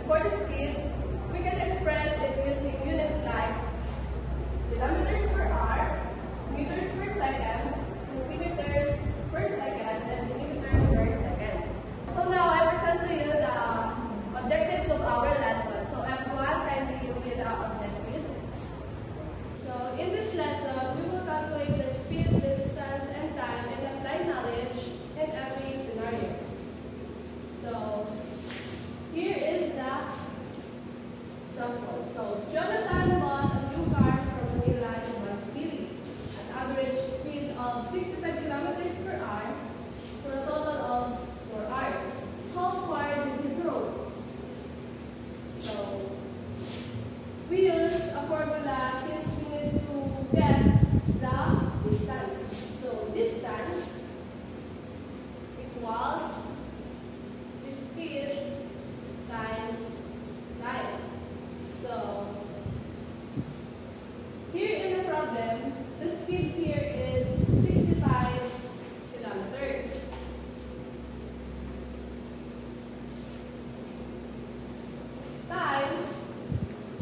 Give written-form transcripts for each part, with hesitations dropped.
for the speed, we can express it using units like kilometers per hour, meters per second, centimeters per second, and millimeters per second. So now I present to you the objectives of our lesson. So everyone kindly read our objectives. So in this lesson, we will calculate the speed, distance, and time and apply knowledge in every scenario. So here is the example. So Jonathan bought a new car from Manila to Baguio City at average speed of 65 kilometers per hour for a total of 4 hours. How far did he go? So we use a formula since we need to get the distance. So distance equals speed times time. So here in the problem, the speed here is 65 kilometers.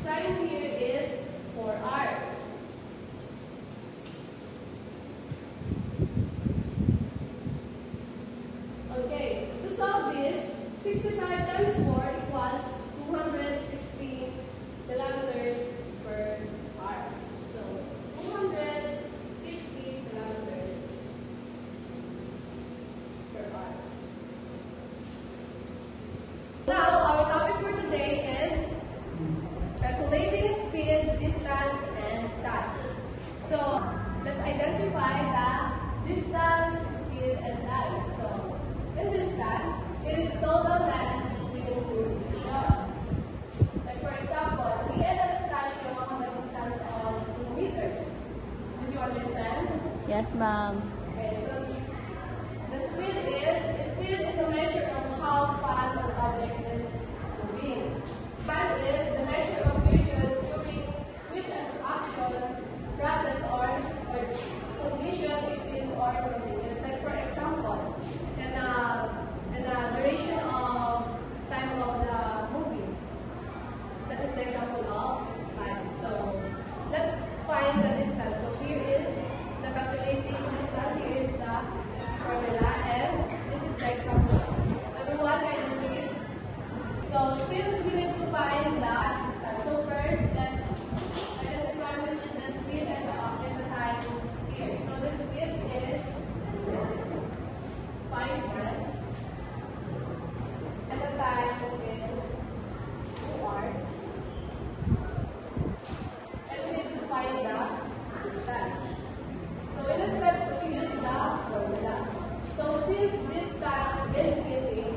Time here is 4 hours. Okay, to solve this, 65 times 4 equals 260 kilometers per hour. So 260 kilometers per hour. Now our topic for today is calculating speed, distance, and time. So let's identify the distance, speed, and time. So in distance, it is the total length between two stations. Like for example, we enter the station on the distance of 2 meters. Did you understand? Yes, ma'am. Okay, so the speed is a measure of how fast an object is moving. Time is the measure of period during which an action, process, or condition exists or continues. Like for example, in the duration of time of the movie. That is the example of time. So let's find the distance. So here is the calculating distance. Here is the formula, and this is the example. Everyone can read. So since we need to find the distance, so first let's identify which is the speed and the time here. So the speed is 5 minutes, and the time is 2 hours. And we need to find the distance. So in a step 2, we use the formula. So since distance is missing,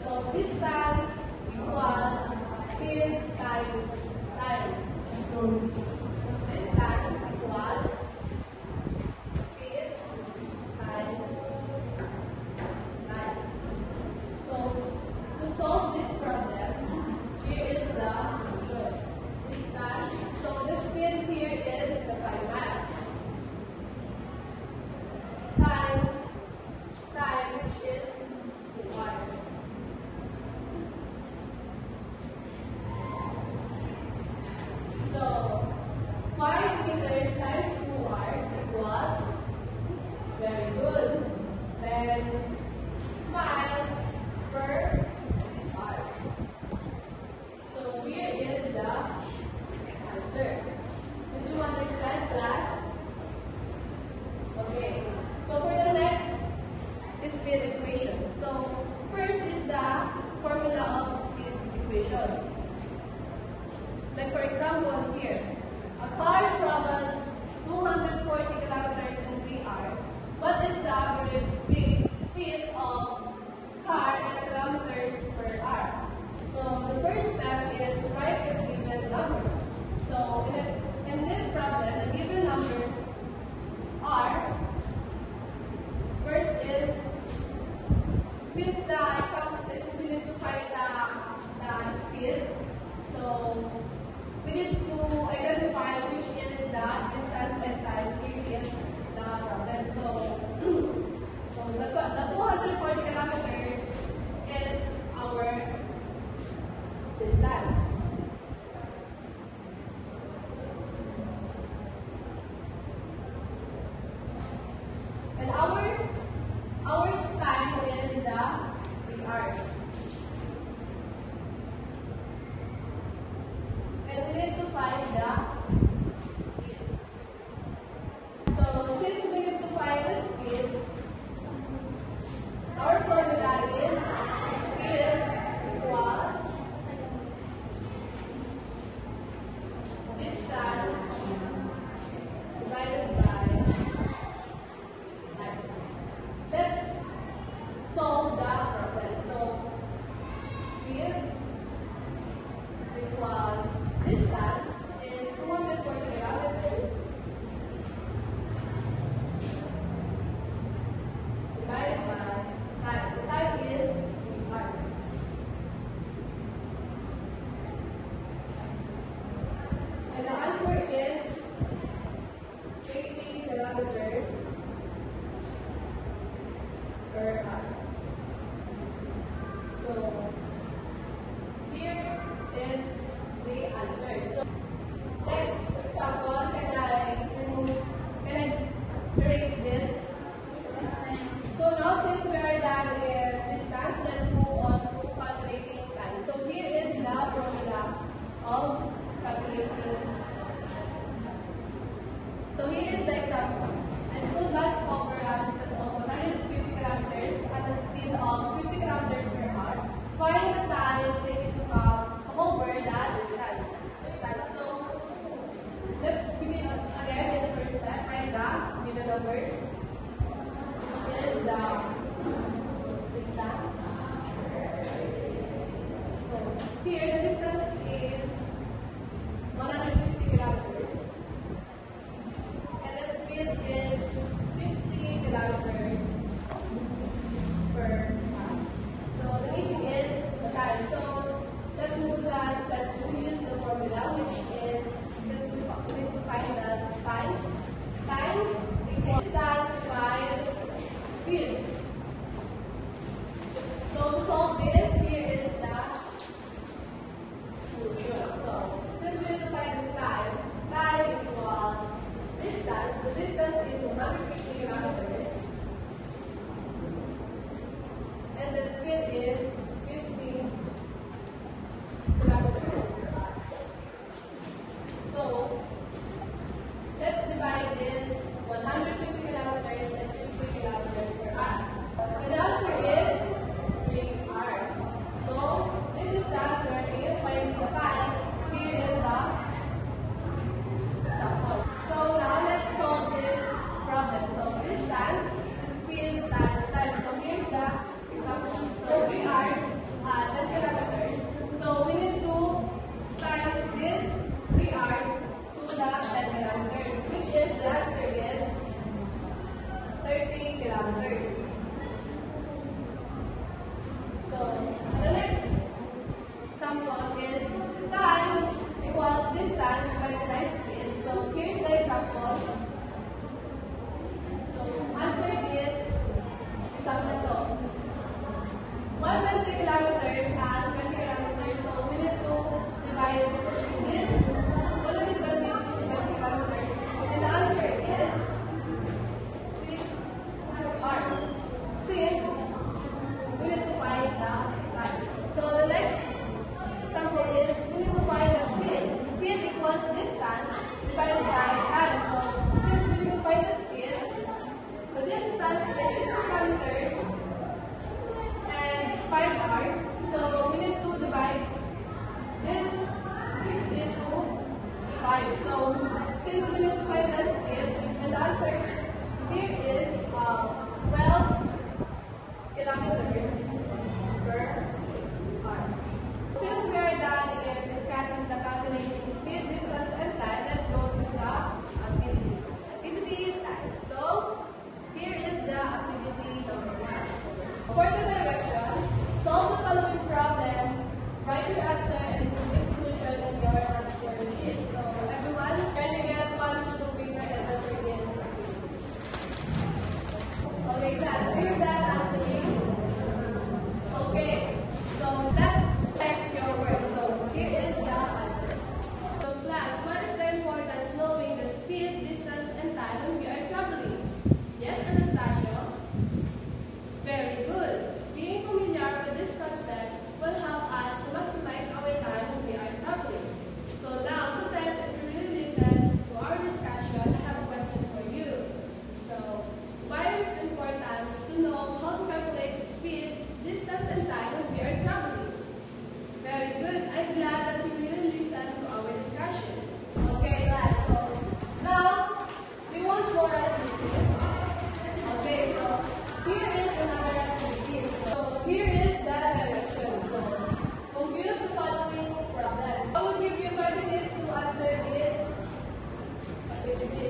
so distance equals speed times time. Distance equals speed times time. So to solve this problem, here is the solution. Distance. So the speed here is the 5 miles. Times time, which is 2 hours. So 5 meters times 2 hours equals, very good, 10 miles per hour. So here is the answer. Did you understand, class? Okay. So for the next speed equation. So first is the formula of speed equation. Like for example here, a car travels 240 kilometers in 3 hours. What is the average speed of car in kilometers per hour? So the first step is write the given numbers. So in this problem, the given numbers are, first is, since the example says we need to find the speed, so we need to identify which is the distance and time here in the problem. So the 240 kilometers is our distance. example, a school bus cover a distance of 150 kilometers at a speed of 50 kilometers per hour. Find the time taken to come over that distance. So let's begin again in the first step. Write the given numbers and the distance. So here the distance is 150 kilometers and the speed is 50 kilometers per hour. So the missing is the time. So let's move to the step 2. Use the formula, which is we need to find the time. Time equals distance divided speed. So to solve this, here is the solution. So since we need to find the time equals distance. The distance is 150 kilometers. And the speed is 50 kilometers. So let's divide this 150 kilometers and 50 kilometers per hour. And the answer is 3 hours. So this is the answer. If find the time, here is the sample. So now let's solve this problem. So distance, speed times time. So here's the example. So 3 hours, 10 kilometers. So we need to times this 3 hours to the 10 kilometers, which is the answer is 30 kilometers. So the next example is time equals distance divided by speed. So here's the example. So answer is example. So 120 kilometers and 20 kilometers. So we need to divide this 120 to 20 kilometers. And the answer is 6 hours. Since we need to find the time. So the next example is we need to find the speed. Speed equals distance divided by time. So since we need to find the speed, the distance is 6 kilometers and 5 hours. So we need to divide this 60 to 5. So since we need to find the speed, and the answer here is 12 kilometers per hour. Since we are done in discussing the calculating speed, distance, and time, let's go to the activity. Activity time. So here is the activity number 1. For the direction, solve the following problem, write your answer, and put the solution in your answer sheet. So everyone, can you get 1 sheet of paper and answer this activity? Okay, class, here's that answering. Okay, so let's check your work. So here is the answer. So class, what is the importance knowing the speed, distance, and time when we are traveling? Yes, Anastasia? Very good. Being familiar with this concept will help us to maximize our time when we are traveling. So now, to test if you really listen to our discussion, I have a question for you. So, why is it important to know how to calculate speed, distance, and time when we are traveling? Very good. I'm glad that you really listen to our discussion. Okay, class. So now we want more activities. Okay, so here is another activity. So here is the direction. So compute the following problems. I will give you 5 minutes to answer this activity.